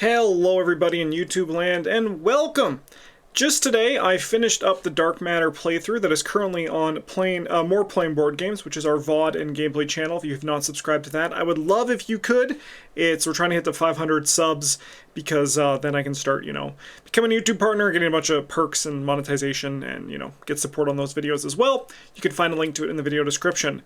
Hello everybody in YouTube land and welcome! Just today I finished up the Dark Matter playthrough that is currently on More Playing Board Games, which is our VOD and gameplay channel. If you have not subscribed to that, I would love if you could. We're trying to hit the 500 subs because then I can start, becoming a YouTube partner, getting a bunch of perks and monetization and, get support on those videos as well. You can find a link to it in the video description.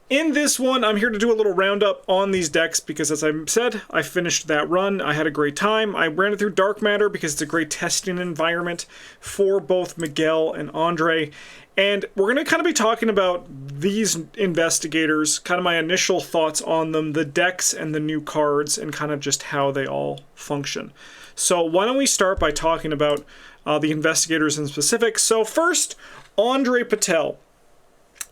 In this one, I'm here to do a little roundup on these decks because, as I said, I finished that run. I had a great time. I ran it through Dark Matter because it's a great testing environment for both Miguel and Andre. And we're going to kind of be talking about these investigators, kind of my initial thoughts on them, the decks and the new cards, and kind of just how they all function. So why don't we start by talking about the investigators in specific. So first, Andre Patel.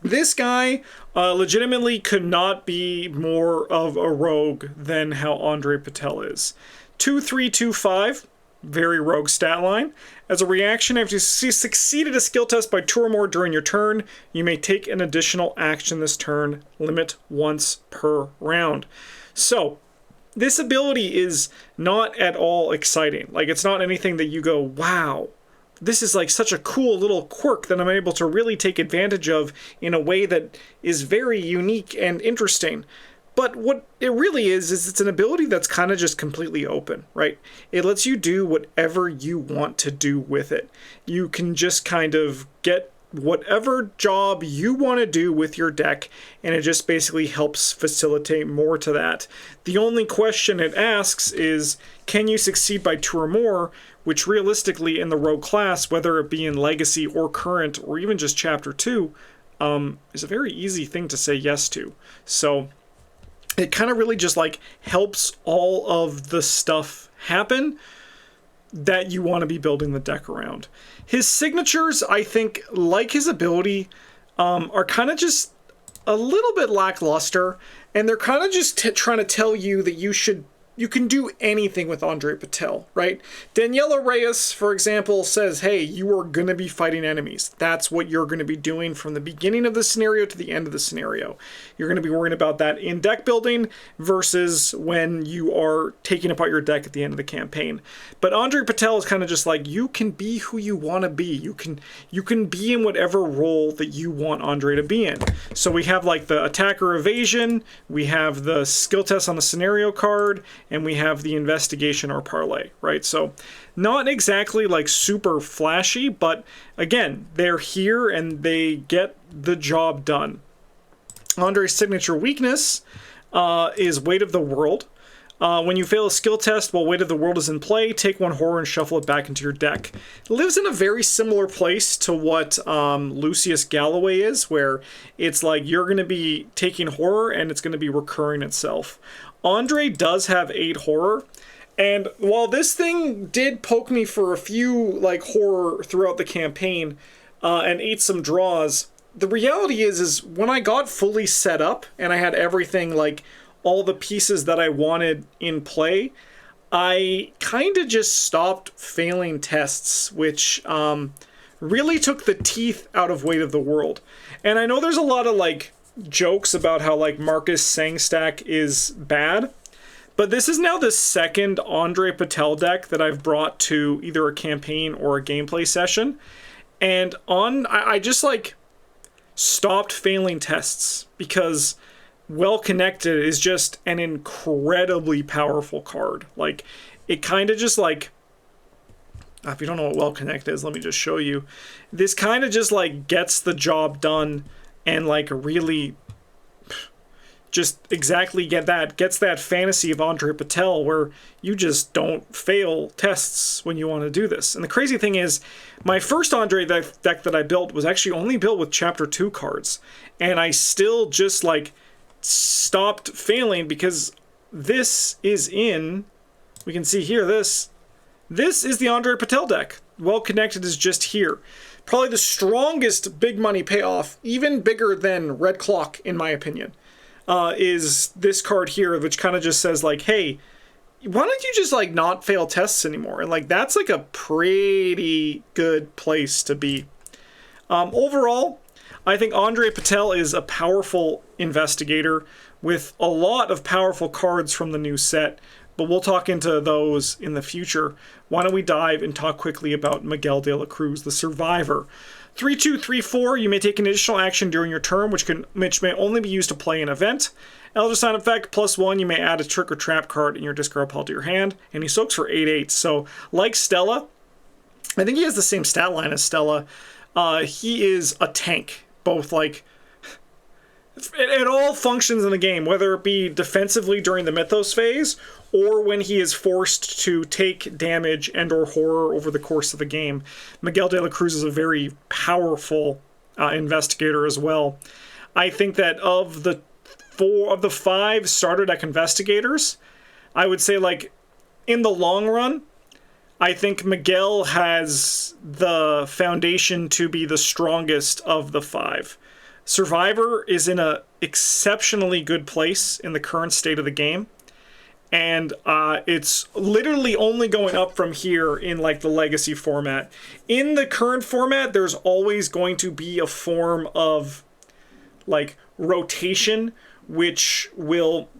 This guy legitimately could not be more of a rogue than how Andre Patel is. 2-3-2-5, very rogue stat line. As a reaction, if you succeeded a skill test by 2 or more during your turn, you may take an additional action this turn, limit once per round. So, this ability is not at all exciting. Like, it's not anything that you go, wow. This is like such a cool little quirk that I'm able to really take advantage of in a way that is very unique and interesting. But what it really is it's an ability that's kind of just completely open, right? It lets you do whatever you want to do with it. You can just kind of get whatever job you want to do with your deck, and it just basically helps facilitate more to that. The only question it asks is, can you succeed by 2 or more, which realistically in the rogue class, whether it be in Legacy or Current or even just Chapter 2, is a very easy thing to say yes to. So it kind of really just like helps all of the stuff happen that you want to be building the deck around. His signatures, I think, like his ability, are kind of just a little bit lackluster, and they're kind of just trying to tell you that you can do anything with Andre Patel, right? Daniela Reyes, for example, says, hey, you are going to be fighting enemies. That's what you're going to be doing from the beginning of the scenario to the end of the scenario. You're going to be worrying about that in deck building versus when you are taking apart your deck at the end of the campaign. But Andre Patel is kind of just like, you can be who you want to be. You can be in whatever role that you want Andre to be in. So we have like the attacker evasion, we have the skill test on the scenario card, and we have the investigation or parlay, right? So not exactly like super flashy, but again, they're here and they get the job done. Andre's signature weakness is Weight of the World. When you fail a skill test while Weight of the World is in play, take 1 horror and shuffle it back into your deck. It lives in a very similar place to what Lucius Galloway is, where it's like you're going to be taking horror and it's going to be recurring itself. Andre does have 8 horror, and while this thing did poke me for a few like horror throughout the campaign and ate some draws, the reality is when I got fully set up and I had everything, like all the pieces that I wanted in play, I kind of just stopped failing tests, which really took the teeth out of Weight of the World. And I know there's a lot of like jokes about how like Marcus Sangstack is bad, but this is now the second Andre Patel deck that I've brought to either a campaign or a gameplay session, and I just like stopped failing tests because Well Connected is just an incredibly powerful card. Like, it kind of just like, if you don't know what Well Connected is, let me just show you. This kind of just like gets the job done and like really just exactly gets that fantasy of Andre Patel where you just don't fail tests when you want to do this. And the crazy thing is, my first Andre deck that I built was actually only built with Chapter 2 cards, and I still just like stopped failing because this is in, we can see here, this is the Andre Patel deck. Well Connected is just here. Probably the strongest big money payoff, even bigger than Red Clock in my opinion, is this card here, which kind of just says like, hey, why don't you just like not fail tests anymore? And like that's like a pretty good place to be. Overall, I think Andre Patel is a powerful investigator with a lot of powerful cards from the new set. but we'll talk into those in the future. Why don't we dive and talk quickly about Miguel de la Cruz, the survivor. 3-2-3-4, you may take an additional action during your turn, which may only be used to play an event. Elder Sign effect, +1, you may add a trick or trap card in your discard pile to your hand, and he soaks for 8/8. So, like Stella, I think he has the same stat line as Stella. He is a tank, both like it all functions in the game, whether it be defensively during the Mythos phase or when he is forced to take damage and or horror over the course of the game. Miguel de la Cruz is a very powerful investigator as well. I think that of the 5 starter deck investigators, I would say, like, in the long run, I think Miguel has the foundation to be the strongest of the 5. Survivor is in an exceptionally good place in the current state of the game, and it's literally only going up from here in like the legacy format. In the current format, there's always going to be a form of like rotation which will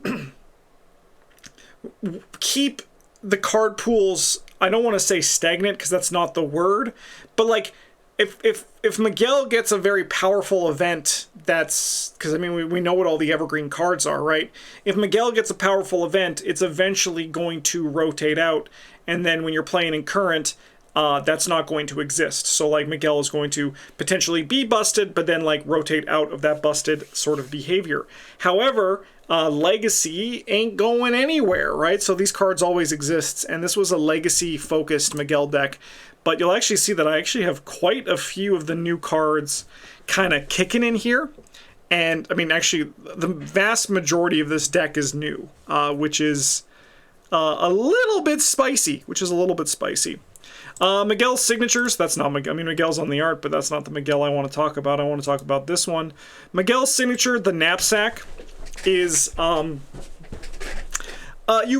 keep the card pools, I don't want to say stagnant because that's not the word, but like if Miguel gets a very powerful event, that's because I mean we know what all the evergreen cards are, right? If Miguel gets a powerful event, it's eventually going to rotate out, and then when you're playing in current, that's not going to exist. So like Miguel is going to potentially be busted, but then like rotate out of that busted sort of behavior. However, Legacy ain't going anywhere, right? So these cards always exist, and this was a Legacy-focused Miguel deck. But you'll actually see that I actually have quite a few of the new cards kind of kicking in here. And, I mean, actually, the vast majority of this deck is new, which is a little bit spicy, Miguel's signatures, that's not Miguel. I mean, Miguel's on the art, but that's not the Miguel I want to talk about. I want to talk about this one. Miguel's signature, the knapsack, is you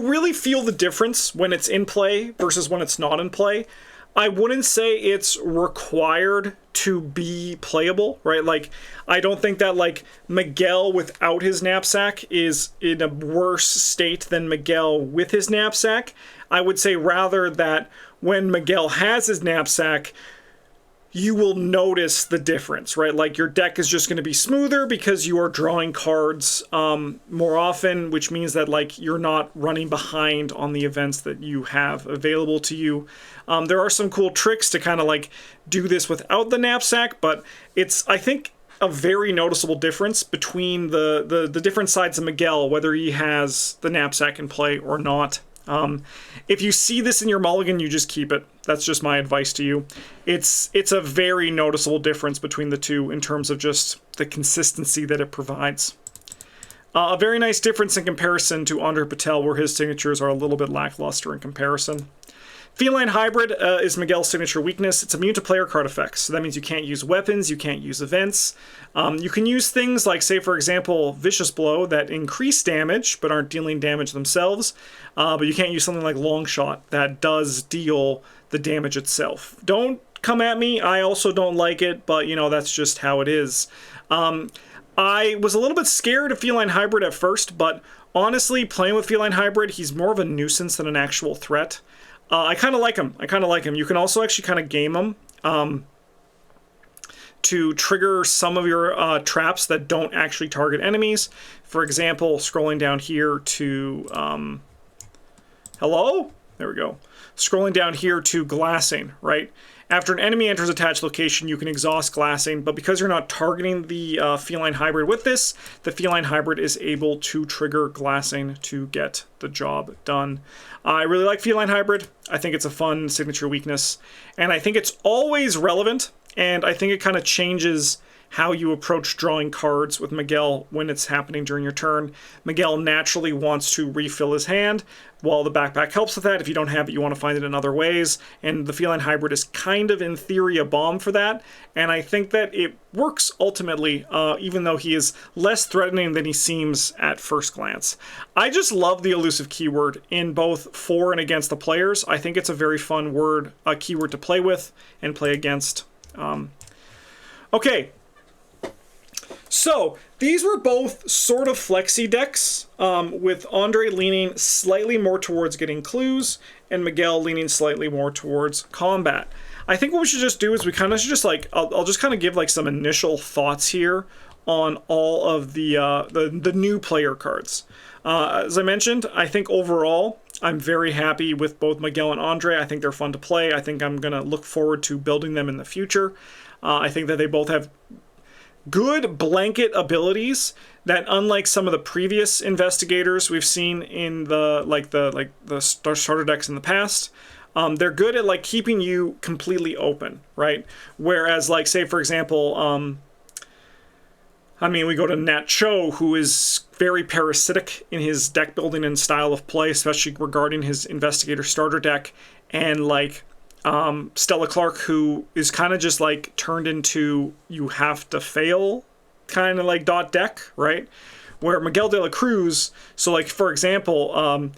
really feel the difference when it's in play versus when it's not in play. I wouldn't say it's required to be playable, right? Like, I don't think that, like, Miguel without his knapsack is in a worse state than Miguel with his knapsack. I would say rather that when Miguel has his knapsack, you will notice the difference, right? Like, your deck is just going to be smoother because you are drawing cards more often, which means that, like, you're not running behind on the events that you have available to you. There are some cool tricks to kind of, like, do this without the knapsack, but it's, I think, a very noticeable difference between the different sides of Miguel, whether he has the knapsack in play or not. If you see this in your mulligan, you just keep it. That's just my advice to you. It's a very noticeable difference between the two in terms of just the consistency that it provides. A very nice difference in comparison to André Patel, where his signatures are a little bit lackluster in comparison. Feline Hybrid is Miguel's signature weakness. It's immune to player card effects. So that means you can't use weapons, you can't use events. You can use things like, say, for example, Vicious Blow that increase damage but aren't dealing damage themselves. But you can't use something like Long Shot that does deal the damage itself. Don't come at me. I also don't like it, but, you know, that's just how it is. I was a little bit scared of Feline Hybrid at first, but honestly, playing with Feline Hybrid, he's more of a nuisance than an actual threat. I kind of like him. You can also actually kind of game him to trigger some of your traps that don't actually target enemies. For example, scrolling down here to... hello? There we go. Scrolling down here to glassing, right? After an enemy enters attached location, you can exhaust glassing, but because you're not targeting the Feline Hybrid with this, the Feline Hybrid is able to trigger glassing to get the job done. I really like Feline Hybrid. I think it's a fun signature weakness, and I think it's always relevant, and I think it kind of changes how you approach drawing cards with Miguel when it's happening during your turn. Miguel naturally wants to refill his hand, while the backpack helps with that. If you don't have it, you want to find it in other ways, and the Feline Hybrid is kind of, in theory, a bomb for that, and I think that it works ultimately, even though he is less threatening than he seems at first glance. I just love the elusive keyword in both for and against the players. I think it's a very fun word, keyword to play with and play against. Okay. So these were both sort of flexi decks, with Andre leaning slightly more towards getting clues and Miguel leaning slightly more towards combat. I think what we should just do is we kind of should just like, I'll just kind of give like some initial thoughts here on all of the new player cards. As I mentioned, I think overall I'm very happy with both Miguel and Andre. I think they're fun to play. I think I'm going to look forward to building them in the future. I think that they both have good blanket abilities that, unlike some of the previous investigators we've seen in the starter decks in the past, they're good at like keeping you completely open, right? Whereas, like, say for example, we go to Nat Cho, who is very parasitic in his deck building and style of play, especially regarding his investigator starter deck, and like Stella Clark, who is kind of just like turned into you have to fail kind of like dot deck, right? Where Miguel de la Cruz, so like for example,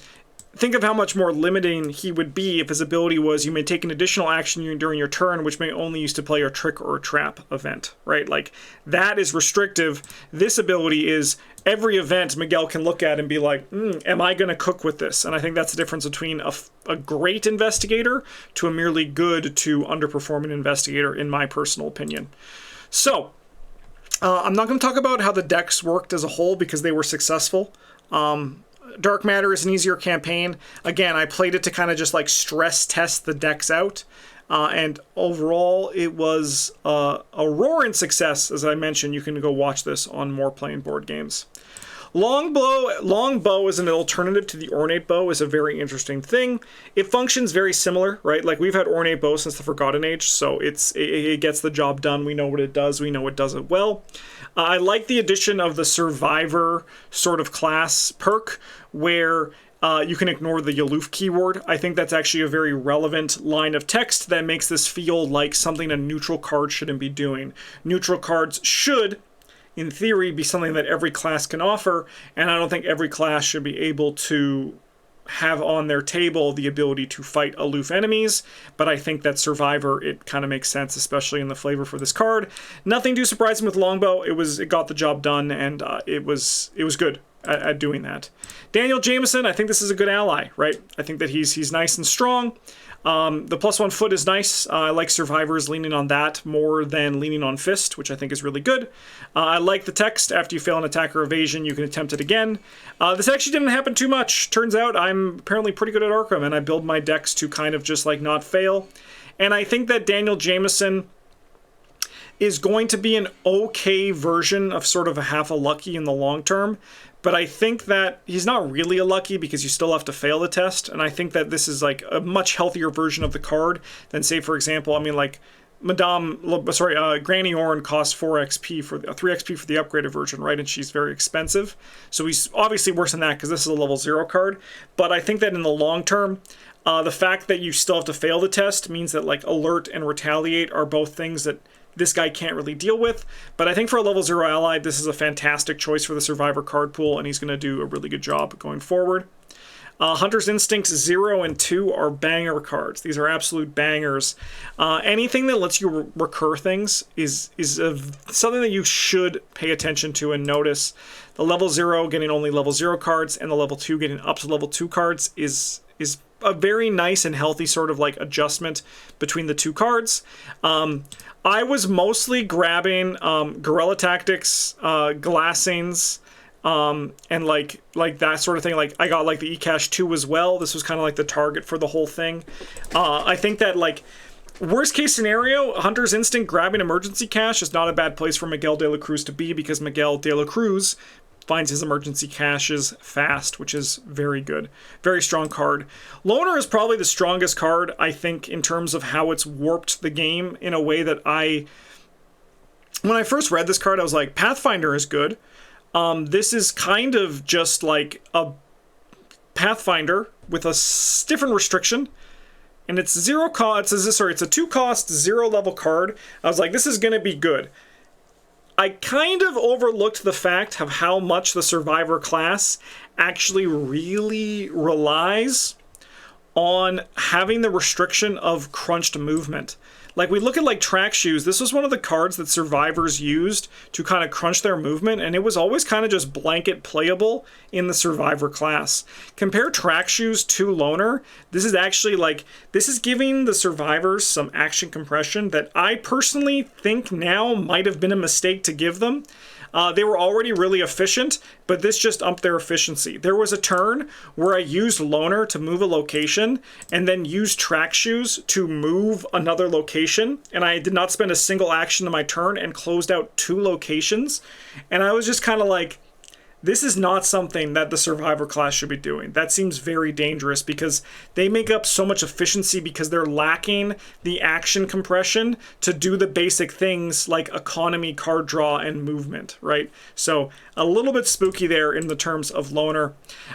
think of how much more limiting he would be if his ability was you may take an additional action during your turn, which may only use to play a trick or a trap event, right? Like, that is restrictive. This ability is every event Miguel can look at and be like, am I going to cook with this? And I think that's the difference between a great investigator to a merely good to underperforming investigator, in my personal opinion. So, I'm not going to talk about how the decks worked as a whole because they were successful. Dark Matter is an easier campaign. Again, I played it to kind of just like stress test the decks out. And overall, it was a roaring success. As I mentioned, you can go watch this on More Playing Board Games. Longbow as an alternative to the ornate bow is a very interesting thing. It functions very similar, right? Like, we've had ornate bow since the Forgotten Age, so it gets the job done. We know what it does. We know it does it well. I like the addition of the Survivor sort of class perk, where you can ignore the aloof keyword. I think that's actually a very relevant line of text that makes this feel like something a neutral card shouldn't be doing. Neutral cards should, in theory, be something that every class can offer, and I don't think every class should be able to have on their table the ability to fight aloof enemies, but I think that Survivor, it kind of makes sense, especially in the flavor for this card. Nothing too surprising with Longbow. It got the job done, and it was good at doing that. Daniel Jameson, I think this is a good ally, right? I think that he's nice and strong. The +1 foot is nice. I like Survivors leaning on that more than leaning on Fist, which I think is really good. I like the text. After you fail an attack or evasion, you can attempt it again. This actually didn't happen too much. Turns out I'm apparently pretty good at Arkham, and I build my decks to kind of just like not fail. And I think that Daniel Jameson is going to be an okay version of sort of a half a lucky in the long term. But I think that he's not really a lucky because you still have to fail the test. And I think that this is like a much healthier version of the card than, say, for example, Granny Orn costs 4 XP for 3 XP for the upgraded version, right? And she's very expensive. So he's obviously worse than that because this is a level 0 card. But I think that in the long term, the fact that you still have to fail the test means that like Alert and Retaliate are both things that this guy can't really deal with. But I think for a level 0 ally, this is a fantastic choice for the Survivor card pool, and he's going to do a really good job going forward. Hunter's Instincts 0 and 2 are banger cards. These are absolute bangers. Anything that lets you recur things is something that you should pay attention to and notice. The level 0 getting only level 0 cards, and the level 2 getting up to level 2 cards is a very nice and healthy sort of like adjustment between the two cards. I was mostly grabbing Guerrilla Tactics, Glassings, and like that sort of thing. Like, I got like the eCash 2 as well. This was kind of like the target for the whole thing. I think that like worst case scenario, Hunter's Instinct grabbing emergency cash is not a bad place for Miguel de la Cruz to be, because Miguel de la Cruz finds his emergency caches fast, which is very good. Very strong card. Loner is probably the strongest card, I think, in terms of how it's warped the game in a way that when I first read this card, I was like, Pathfinder is good. This is kind of just like a Pathfinder with a different restriction. And it's it's a 2 cost, 0 level card. I was like, this is going to be good. I kind of overlooked the fact of how much the Survivor class actually really relies on having the restriction of crunched movement. Like, we look at like track shoes. This was one of the cards that survivors used to kind of crunch their movement, and it was always kind of just blanket playable in the survivor class. Compare track shoes to loner. This is actually like, this is giving the survivors some action compression that I personally think now might have been a mistake to give them. They were already really efficient, but this just upped their efficiency. There was a turn where I used loner to move a location and then used track shoes to move another location, and I did not spend a single action in my turn and closed out 2 locations. And I was just kind of like, this is not something that the survivor class should be doing. That seems very dangerous because they make up so much efficiency because they're lacking the action compression to do the basic things like economy, card draw, and movement, right? So a little bit spooky there in the terms of loner.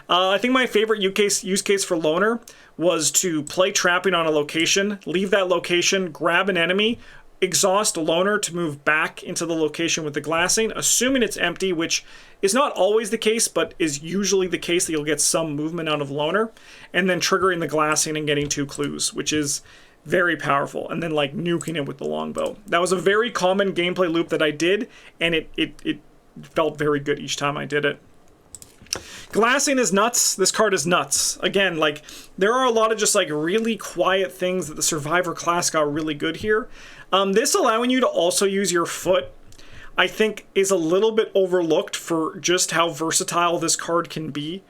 I think my favorite use case for loner was to play trapping on a location, leave that location, grab an enemy, exhaust loner to move back into the location with the glassing, assuming it's empty, which is not always the case, but is usually the case that you'll get some movement out of loner, and then triggering the glassing and getting 2 clues, which is very powerful, and then like nuking it with the longbow. That was a very common gameplay loop that I did, and it felt very good each time I did it. Glassing is nuts. This card is nuts. Again, like, there are a lot of just like really quiet things that the survivor class got really good here. This allowing you to also use your foot, I think, is a little bit overlooked for just how versatile this card can be.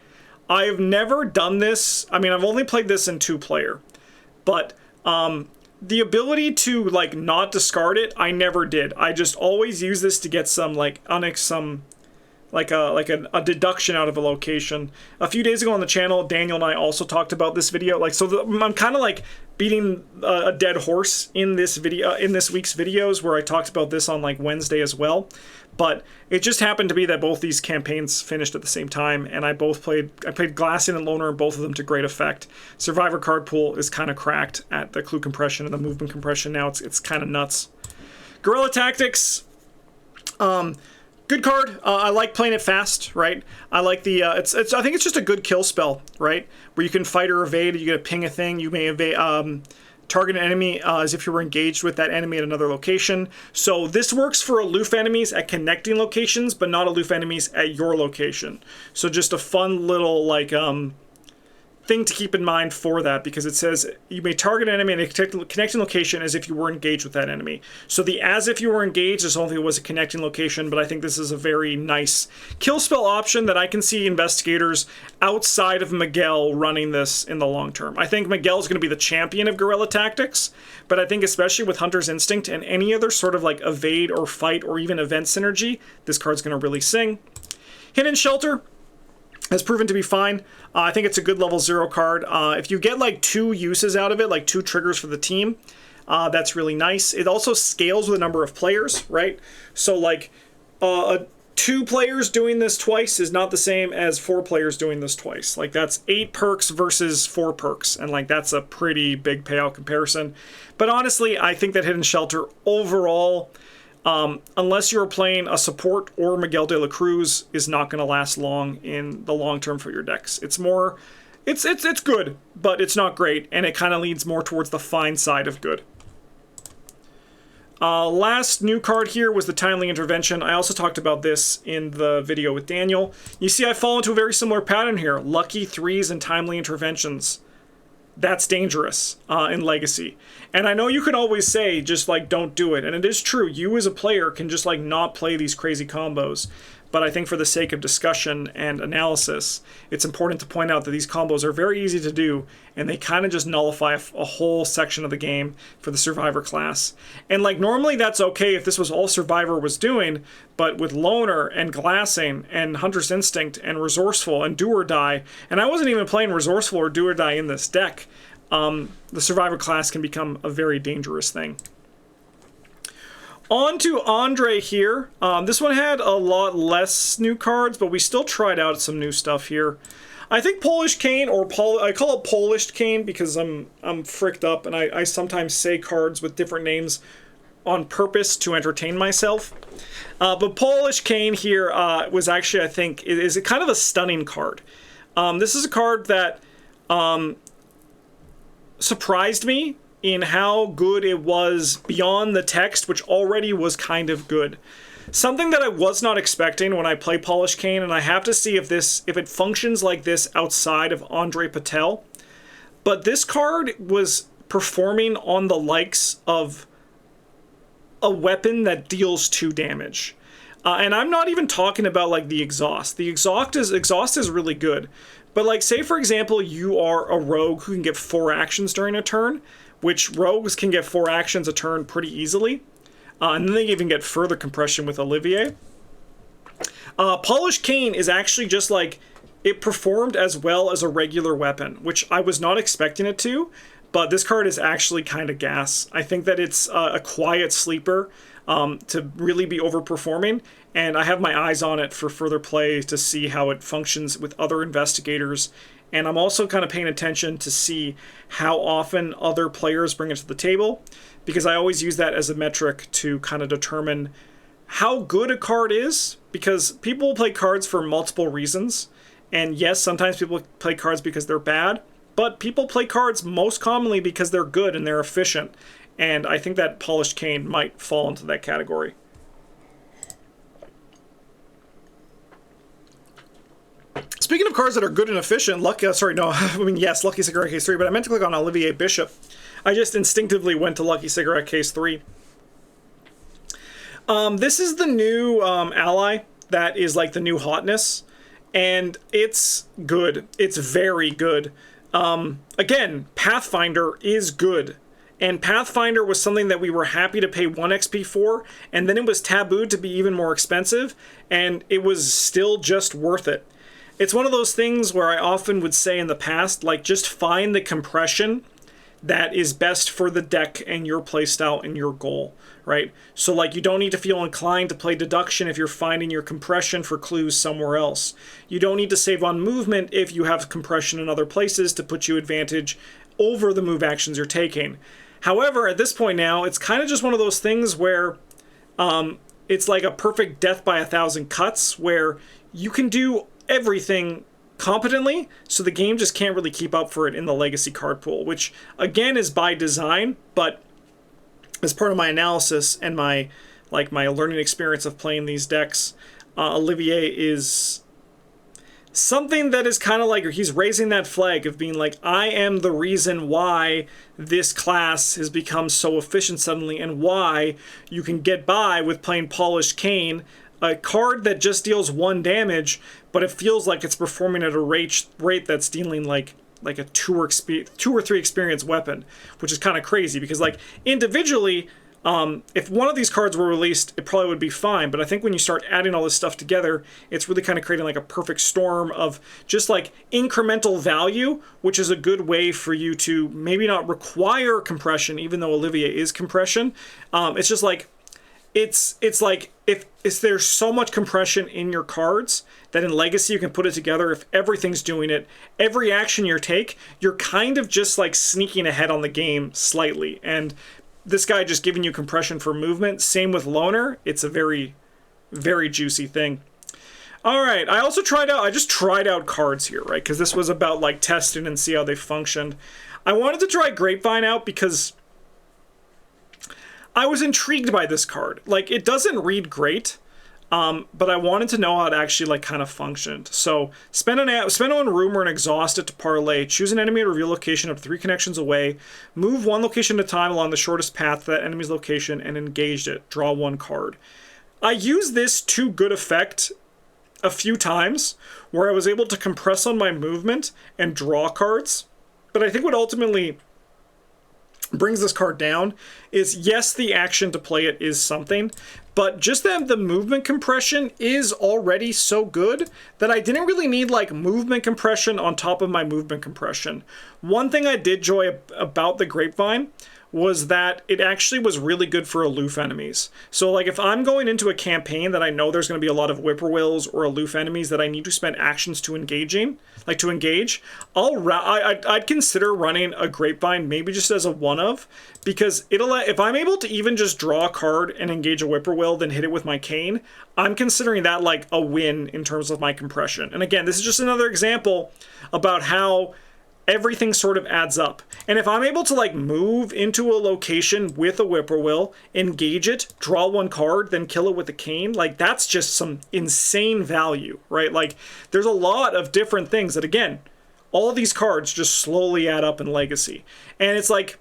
I've never done this. I mean, I've only played this in 2-player, but the ability to like not discard it, I never did. I just always use this to get some like a deduction out of a location. A few days ago on the channel, Daniel and I also talked about this video. Like, so I'm kind of like beating a dead horse in this video, in this week's videos, where I talked about this on like Wednesday as well. But it just happened to be that both these campaigns finished at the same time, and I played Glassing and Loner, and both of them to great effect. Survivor card pool is kind of cracked at the clue compression and the movement compression now. It's kind of nuts. Guerrilla Tactics. Good card. I like playing it fast, right? I like the, I think it's just a good kill spell, right? Where you can fight or evade, you get to ping a thing, you may evade, target an enemy as if you were engaged with that enemy at another location. So this works for aloof enemies at connecting locations, but not aloof enemies at your location. So just a fun little, like, thing to keep in mind for that, because it says you may target an enemy in a connecting location as if you were engaged with that enemy. So the as if you were engaged is only if it was a connecting location, but I think this is a very nice kill spell option that I can see investigators outside of Miguel running this in the long term. I think Miguel's going to be the champion of Guerrilla Tactics, but I think especially with Hunter's Instinct and any other sort of like evade or fight or even event synergy, this card's going to really sing. Hidden Shelter has proven to be fine. I think it's a good level 0 card. If you get like 2 uses out of it, like 2 triggers for the team, that's really nice. It also scales with a number of players, right? So like 2 players doing this twice is not the same as 4 players doing this twice. Like, that's 8 perks versus 4 perks, and like that's a pretty big payout comparison. But honestly, I think that Hidden Shelter overall, unless you're playing a support or Miguel de la Cruz, is not going to last long in the long term for your decks. It's more, it's good, but it's not great, and it kind of leans more towards the fine side of good. Last new card here was the Timely Intervention. I also talked about this in the video with Daniel. You see I fall into a very similar pattern here. Lucky 3s and Timely Interventions. That's dangerous in Legacy. And I know you can always say, just like, don't do it. And it is true. You as a player can just like not play these crazy combos. But I think for the sake of discussion and analysis, it's important to point out that these combos are very easy to do, and they kind of just nullify a whole section of the game for the Survivor class. And like, normally that's okay if this was all Survivor was doing, but with Loner and Glassing and Hunter's Instinct and Resourceful and Do or Die, and I wasn't even playing Resourceful or Do or Die in this deck, the Survivor class can become a very dangerous thing. On to André here. This one had a lot less new cards, but we still tried out some new stuff here. I think Polish Cane, or I call it Polish Cane because I'm fricked up, and I sometimes say cards with different names on purpose to entertain myself. But Polish Cane here was actually, I think, is kind of a stunning card. This is a card that surprised me in how good it was beyond the text, which already was kind of good. Something that I was not expecting when I play Polished Cane, and I have to see if it functions like this outside of André Patel, but this card was performing on the likes of a weapon that deals 2 damage. And I'm not even talking about like the exhaust. The exhaust is really good. But like, say for example, you are a rogue who can get 4 actions during a turn, which rogues can get 4 actions a turn pretty easily. And then they even get further compression with Olivier. Polished Cane is actually just like, it performed as well as a regular weapon, which I was not expecting it to, but this card is actually kind of gas. I think that it's a quiet sleeper to really be overperforming, and I have my eyes on it for further play to see how it functions with other investigators. And I'm also kind of paying attention to see how often other players bring it to the table, because I always use that as a metric to kind of determine how good a card is, because people play cards for multiple reasons. And yes, sometimes people play cards because they're bad, but people play cards most commonly because they're good and they're efficient. And I think that Polished Cane might fall into that category. Speaking of cards that are good and efficient, Lucky Cigarette Case 3, but I meant to click on Olivier Bishop. I just instinctively went to Lucky Cigarette Case 3. This is the new ally that is like the new hotness, and it's good. It's very good. Again, Pathfinder is good. And Pathfinder was something that we were happy to pay 1 XP for, and then it was tabooed to be even more expensive, and it was still just worth it. It's one of those things where I often would say in the past, like, just find the compression that is best for the deck and your playstyle and your goal, right? So, like, you don't need to feel inclined to play deduction if you're finding your compression for clues somewhere else. You don't need to save on movement if you have compression in other places to put you advantage over the move actions you're taking. However, at this point now, it's kind of just one of those things where it's like a perfect death by 1,000 cuts, where you can do everything competently, so the game just can't really keep up for it in the legacy card pool, which again is by design, but as part of my analysis and my learning experience of playing these decks, Olivier is something that is kind of like, he's raising that flag of being like, I am the reason why this class has become so efficient suddenly, and why you can get by with playing Polished Cane, a card that just deals 1 damage, but it feels like it's performing at a rate that's dealing like a 2 or 3 experience weapon, which is kind of crazy, because like individually, if one of these cards were released, it probably would be fine, but I think when you start adding all this stuff together, it's really kind of creating like a perfect storm of just like incremental value, which is a good way for you to maybe not require compression, even though Olivier is compression. It's just like, it's like if there's so much compression in your cards that in Legacy you can put it together. If everything's doing it, every action you take, you're kind of just like sneaking ahead on the game slightly. And this guy just giving you compression for movement. Same with Loner. It's a very, very juicy thing. All right, I just tried out cards here, right? Because this was about like testing and see how they functioned. I wanted to try Grapevine out because I was intrigued by this card. Like, it doesn't read great, but I wanted to know how it actually like kind of functioned. So spend on Rumor and exhaust it to parlay. Choose an enemy at reveal location up to 3 connections away. Move 1 location at a time along the shortest path to that enemy's location and engage it. Draw 1 card. I used this to good effect a few times, where I was able to compress on my movement and draw cards. But I think what ultimately brings this card down is, yes, the action to play it is something, but just that the movement compression is already so good that I didn't really need like movement compression on top of my movement compression. One thing I did enjoy about the Grapevine was that it actually was really good for aloof enemies. So like if I'm going into a campaign that I know there's going to be a lot of whippoorwills or aloof enemies that I need to spend actions to engage, I'd consider running a Grapevine maybe just as a one-of, because if I'm able to even just draw a card and engage a whippoorwill, then hit it with my cane, I'm considering that like a win in terms of my compression. And again, this is just another example about how everything sort of adds up. And if I'm able to like move into a location with a whippoorwill, engage it, draw one card, then kill it with a cane, like that's just some insane value, right? Like there's a lot of different things that, again, all of these cards just slowly add up in Legacy. And it's like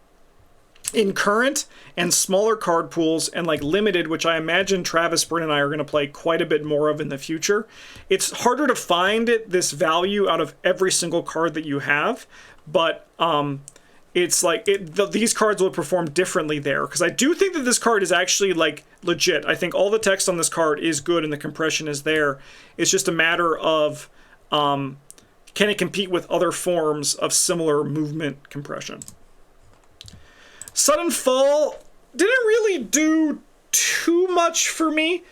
in current and smaller card pools and like limited, which I imagine Travis, Bryn, and I are going to play quite a bit more of in the future, it's harder to find this value out of every single card that you have. But it's like these cards will perform differently there, because I do think that this card is actually like legit. I think all the text on this card is good and the compression is there. It's just a matter of can it compete with other forms of similar movement compression. Sudden Fall didn't really do too much for me.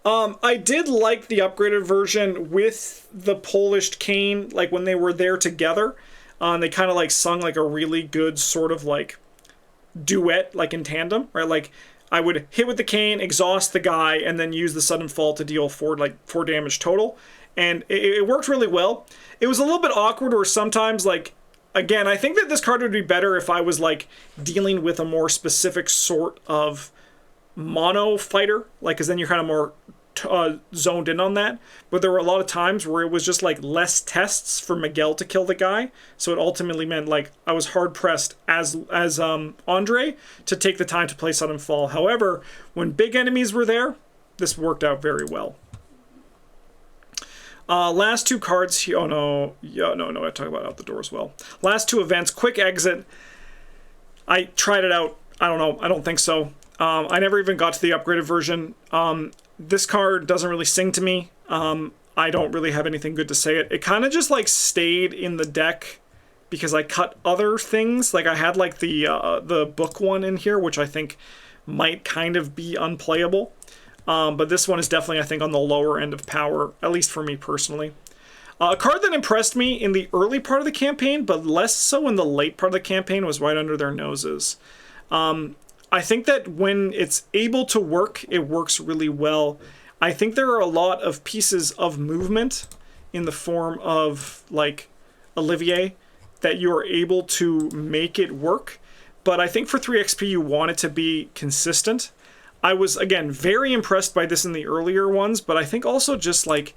I did like the upgraded version with the polished cane, like when they were there together. They kind of like sung like a really good sort of like duet, like in tandem, right? Like I would hit with the cane, exhaust the guy, and then use the Sudden Fall to deal 4 damage total. And it worked really well. It was a little bit awkward where sometimes like, again, I think that this card would be better if I was like dealing with a more specific sort of mono fighter, like, because then you're kind of more zoned in on that. But there were a lot of times where it was just like less tests for Miguel to kill the guy, so it ultimately meant like I was hard pressed as Andre to take the time to play Sudden Fall. However, when big enemies were there, this worked out very well. Last two cards here. Oh no, yeah, no, I talk about Out the Door as well. Last two events. Quick Exit. I tried it out. I don't know. I don't think so. I never even got to the upgraded version. This card doesn't really sing to me. I don't really have anything good to say it. It kind of just like stayed in the deck because I cut other things. Like I had like the book one in here, which I think might kind of be unplayable. But this one is definitely, I think, on the lower end of power, at least for me personally. A card that impressed me in the early part of the campaign, but less so in the late part of the campaign, was Right Under Their Noses. I think that when it's able to work, it works really well. I think there are a lot of pieces of movement in the form of, like, Olivier that you are able to make it work. But I think for 3 XP, you want it to be consistent. I was, again, very impressed by this in the earlier ones, but I think also just, like,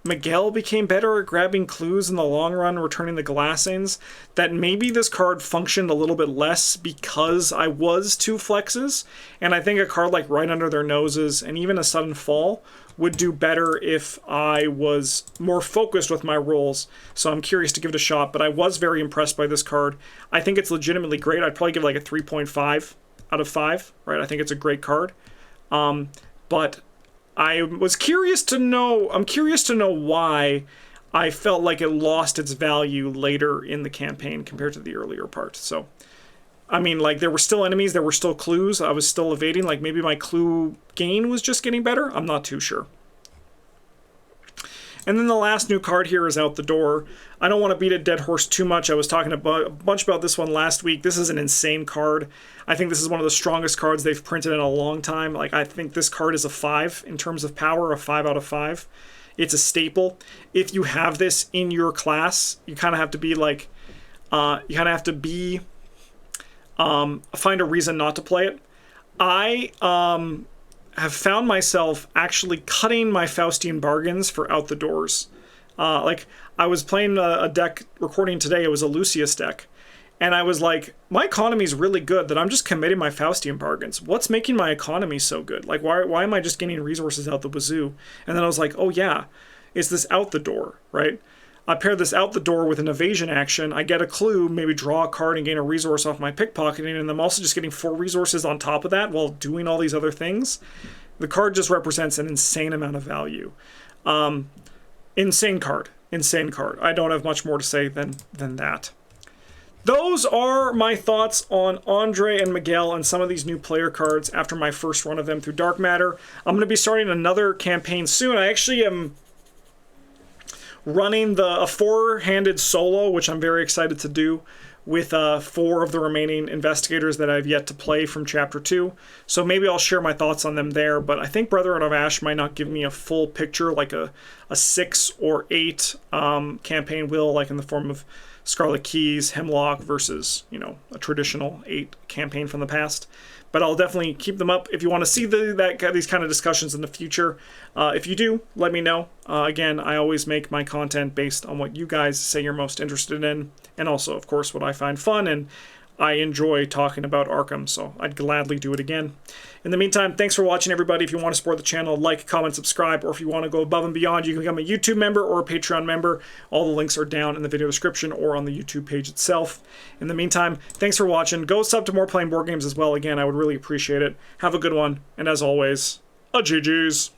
Miguel became better at grabbing clues in the long run, returning the glassings, that maybe this card functioned a little bit less because I was 2 flexes, and I think a card like Right Under Their Noses and even a Sudden Fall would do better if I was more focused with my rolls, so I'm curious to give it a shot, but I was very impressed by this card. I think it's legitimately great. I'd probably give it like a 3.5 out of 5, right? I think it's a great card. But I was curious to know, why I felt like it lost its value later in the campaign compared to the earlier part. So, I mean, like, there were still enemies, there were still clues, I was still evading, like, maybe my clue gain was just getting better, I'm not too sure. And then the last new card here is Out the Door. I don't want to beat a dead horse too much. I was talking a bunch about this one last week. This is an insane card. I think this is one of the strongest cards they've printed in a long time. Like, I think this card is a 5 in terms of power, a 5 out of 5. It's a staple. If you have this in your class, you kind of have to be like, find a reason not to play it. I have found myself actually cutting my Faustian bargains for Out the Doors. Like, I was playing a deck recording today, it was a Lucius deck, and I was like, my economy is really good that I'm just committing my Faustian bargains. What's making my economy so good? Like, why am I just getting resources out the wazoo? And then I was like, oh yeah, it's this Out the Door, right? I pair this Out the Door with an evasion action, I get a clue, maybe draw a card and gain a resource off my pickpocketing, and I'm also just getting 4 resources on top of that while doing all these other things. The card just represents an insane amount of value. Insane card. I don't have much more to say than that. Those are my thoughts on Andre and Miguel and some of these new player cards after my first run of them through Dark Matter. I'm going to be starting another campaign soon. I actually am running a 4-handed solo, which I'm very excited to do, with 4 of the remaining investigators that I've yet to play from Chapter 2. So maybe I'll share my thoughts on them there, but I think Brethren of Ash might not give me a full picture, like a 6 or 8 campaign will, like in the form of Scarlet Keys, Hemlock versus, you know, a traditional 8 campaign from the past. But I'll definitely keep them up if you want to see these kind of discussions in the future. If you do, let me know. Again, I always make my content based on what you guys say you're most interested in, and also, of course, what I find fun, and I enjoy talking about Arkham, so I'd gladly do it again. In the meantime, thanks for watching, everybody. If you want to support the channel, like, comment, subscribe, or if you want to go above and beyond, you can become a YouTube member or a Patreon member. All the links are down in the video description or on the YouTube page itself. In the meantime, thanks for watching. Go sub to More Playing Board Games as well. Again, I would really appreciate it. Have a good one, and as always, a GG's.